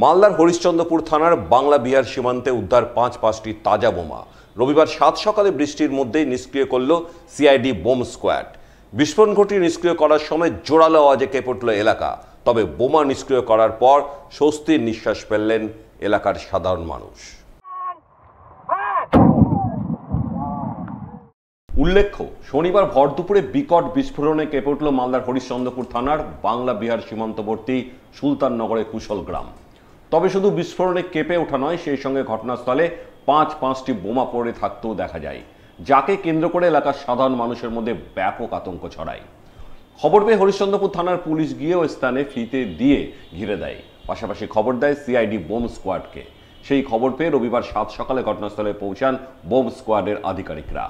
মালদার হরিশ্চন্দ্রপুর থানার বাংলা বিহার সীমান্তে উদ্ধার পাঁচটি তাজা বোমা। রবিবার 7 সকালে বৃষ্টির মধ্যেই নিষ্ক্রিয় করল সিআইডি বোম স্কোয়াড। বিস্ফোরণ ঘটিয়ে নিষ্ক্রিয় করার সময় জোরালো আওয়াজে কেঁপে উঠল এলাকা। তবে বোমা নিষ্ক্রিয় করার পর স্বস্তির নিঃশ্বাস ফেললেন এলাকার সাধারণ মানুষ। উল্লেখ্য, শনিবার ভর দুপুরে বিকট বিস্ফোরণে কেঁপে উঠল মালদার হরিশ্চন্দ্রপুর থানার বাংলা বিহার সীমান্তবর্তী সুলতাননগরের কুশল গ্রাম। তবে শুধু বিস্ফোরণে কেঁপে ওঠা নয়, সেই সঙ্গে ঘটনাস্থলে পাঁচটি বোমা পড়ে থাকতেও দেখা যায়, যাকে কেন্দ্র করে এলাকার সাধারণ মানুষের মধ্যে ব্যাপক আতঙ্ক ছড়ায়। খবর পেয়ে হরিশ্চন্দ্রপুর থানার পুলিশ গিয়ে ওই স্থানে ফিতে দিয়ে ঘিরে দেয়, পাশাপাশি খবর দেয় সিআইডি বোম স্কোয়াডকে। সেই খবর পেয়ে রবিবার 7 সকালে ঘটনাস্থলে পৌঁছান বোম স্কোয়াডের আধিকারিকরা।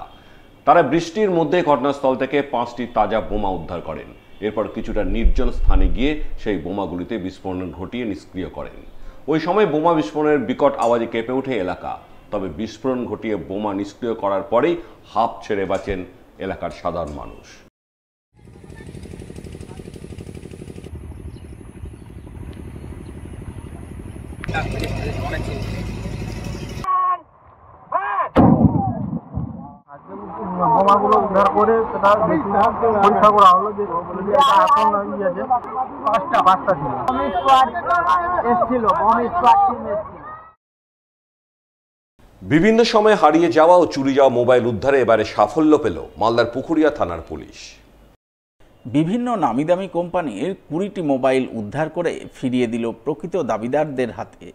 তারা বৃষ্টির মধ্যে ঘটনাস্থল থেকে 5টি তাজা বোমা উদ্ধার করেন। এরপর কিছুটা নির্জন স্থানে গিয়ে সেই বোমাগুলিতে বিস্ফোরণ ঘটিয়ে নিষ্ক্রিয় করেন। ওই সময় বোমা বিস্ফোরণের বিকট আওয়াজে কেঁপে ওঠে এলাকা। তবে বিস্ফোরণ ঘটিয়ে বোমা নিষ্ক্রিয় করার পরেই হাঁপ ছেড়ে বাঁচেন এলাকার সাধারণ মানুষ। বোমাগুলো উদ্ধার করে সেটা পরীক্ষা করা হলো যে এখন পাঁচটা ছিল। বিভিন্ন সময় হারিয়ে যাওয়া ও চুরি যাওয়া মোবাইল উদ্ধারে এবারে সাফল্য পেল মালদার পুকুরিয়া থানার পুলিশ। বিভিন্ন নামিদামি কোম্পানির 20টি মোবাইল উদ্ধার করে ফিরিয়ে দিল প্রকৃত দাবিদারদের হাতে।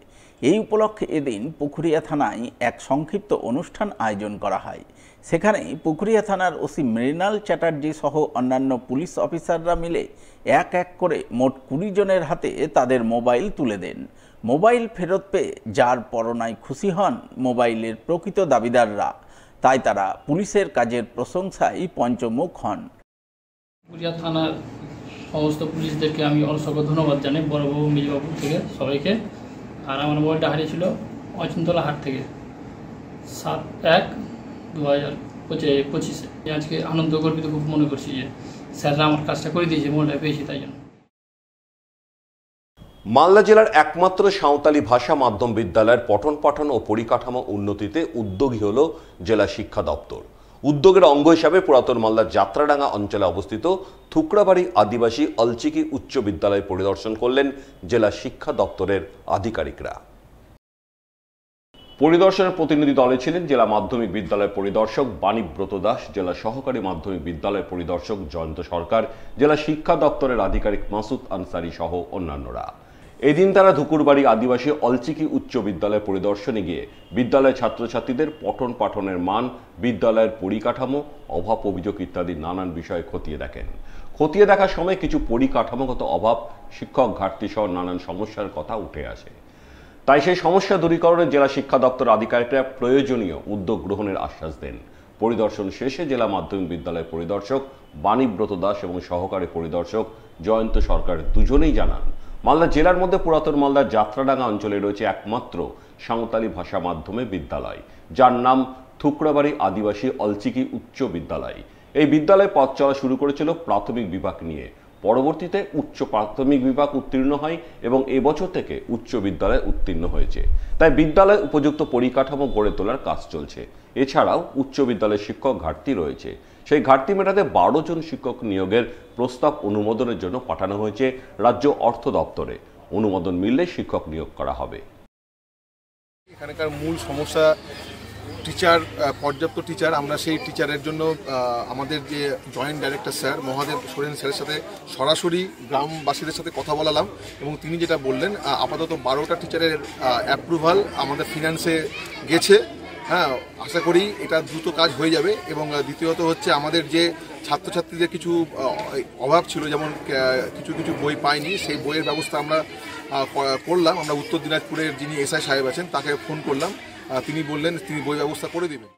এই উপলক্ষে এদিন পুকুরিয়া থানায় এক সংক্ষিপ্ত অনুষ্ঠান আয়োজন করা হয়। সেখানে পুকুরিয়া থানার ওসি মৃণাল চ্যাটার্জি সহ অন্যান্য পুলিশ অফিসাররা মিলে এক করে মোট 20 জনের হাতে তাদের মোবাইল তুলে দেন। মোবাইল ফেরত পেয়ে যার পরনায় খুশি হন মোবাইলের প্রকৃত দাবিদাররা। তাই তারা পুলিশের কাজের প্রশংসায় পঞ্চমুখ হন। পুকুরিয়া থানার সমস্ত পুলিশদেরকে আমি অসংখ্য ধন্যবাদ জানাই, বড়বাবু মেজবাবু থেকে সবাইকে। আর আমার মোবাইলটা হারিয়েছিল অচিন্তলা হাট থেকে 7/1/2025। আজকে আনন্দ গর্বিত খুব মনে করছি যে স্যাররা আমার কাজটা করে দিয়েছে, মোবাইলটা পেয়েছি তাই জন্য। মালদা জেলার একমাত্র সাঁওতালি ভাষা মাধ্যম বিদ্যালয়ের পঠন পাঠন ও পরিকাঠামো উন্নতিতে উদ্যোগী হল জেলা শিক্ষা দপ্তর। উদ্যোগের অঙ্গ হিসাবে পুরাতন মালদার যাত্রাডাঙ্গা অঞ্চলে অবস্থিত থুকড়াবাড়ি আদিবাসী অলচিকি উচ্চ বিদ্যালয় পরিদর্শন করলেন জেলা শিক্ষা দপ্তরের আধিকারিকরা। পরিদর্শনের প্রতিনিধি দলে ছিলেন জেলা মাধ্যমিক বিদ্যালয় পরিদর্শক বাণীব্রত দাস, জেলা সহকারী মাধ্যমিক বিদ্যালয় পরিদর্শক জয়ন্ত সরকার, জেলা শিক্ষা দপ্তরের আধিকারিক মাসুদ আনসারি সহ অন্যান্যরা। এদিন তারা ধুকুরবাড়ি আদিবাসী অলচিকি উচ্চ বিদ্যালয় পরিদর্শনে গিয়ে বিদ্যালয়ের ছাত্রছাত্রীদের পঠন পাঠনের মান, বিদ্যালয়ের পরিকাঠামো, অভাব অভিযোগ ইত্যাদি নানান বিষয়ে খতিয়ে দেখেন। খতিয়ে দেখার সময় কিছু পরিকাঠামোগত অভাব, শিক্ষক ঘাটতি সহ নানান সমস্যার কথা উঠে আসে। তাই সেই সমস্যা দূরীকরণে জেলা শিক্ষা দপ্তর আধিকারিকরা প্রয়োজনীয় উদ্যোগ গ্রহণের আশ্বাস দেন। পরিদর্শন শেষে জেলা মাধ্যমিক বিদ্যালয় পরিদর্শক বাণীব্রত দাস এবং সহকারী পরিদর্শক জয়ন্ত সরকার দুজনেই জানান, মালদা জেলার মধ্যে পুরাতন মালদার যাত্রাডাঙ্গা অঞ্চলে রয়েছে একমাত্র সাঁওতালি ভাষা মাধ্যমে বিদ্যালয়, যার নাম থুকড়াবাড়ি আদিবাসী অলচিকি উচ্চ বিদ্যালয়। এই বিদ্যালয় পথ চলা শুরু করেছিল প্রাথমিক বিভাগ নিয়ে, পরবর্তীতে উচ্চ প্রাথমিক বিভাগ উত্তীর্ণ হয় এবং এবছর থেকে উচ্চ বিদ্যালয়ে উত্তীর্ণ হয়েছে। তাই বিদ্যালয়ে উপযুক্ত পরিকাঠামো গড়ে তোলার কাজ চলছে। এছাড়াও উচ্চ বিদ্যালয়ের শিক্ষক ঘাটতি রয়েছে, সেই ঘাটতি মেটাতে 12 জন শিক্ষক নিয়োগের প্রস্তাব অনুমোদনের জন্য পাঠানো হয়েছে রাজ্য অর্থ দপ্তরে। অনুমোদন মিললে শিক্ষক নিয়োগ করা হবে। এখানকার মূল সমস্যা পর্যাপ্ত টিচার। আমরা সেই টিচারের জন্য আমাদের যে joint director sir Mahadev Soren স্যারের সাথে সরাসরি গ্রামবাসীদের সাথে কথা বলালাম এবং তিনি যেটা বললেন, আপাতত 12টা টিচারের অ্যাপ্রুভাল আমাদের ফিনান্সে গেছে। হ্যাঁ, আশা করি এটা দ্রুত কাজ হয়ে যাবে। এবং দ্বিতীয়ত হচ্ছে আমাদের যে ছাত্রছাত্রীদের কিছু অভাব ছিল, যেমন কিছু বই পায়নি, সেই বইয়ের ব্যবস্থা আমরা করলাম। আমরা উত্তর দিনাজপুরের যিনি এসআই সাহেব আছেন তাকে ফোন করলাম, তিনি বললেন তিনি বই ব্যবস্থা করে দেবেন।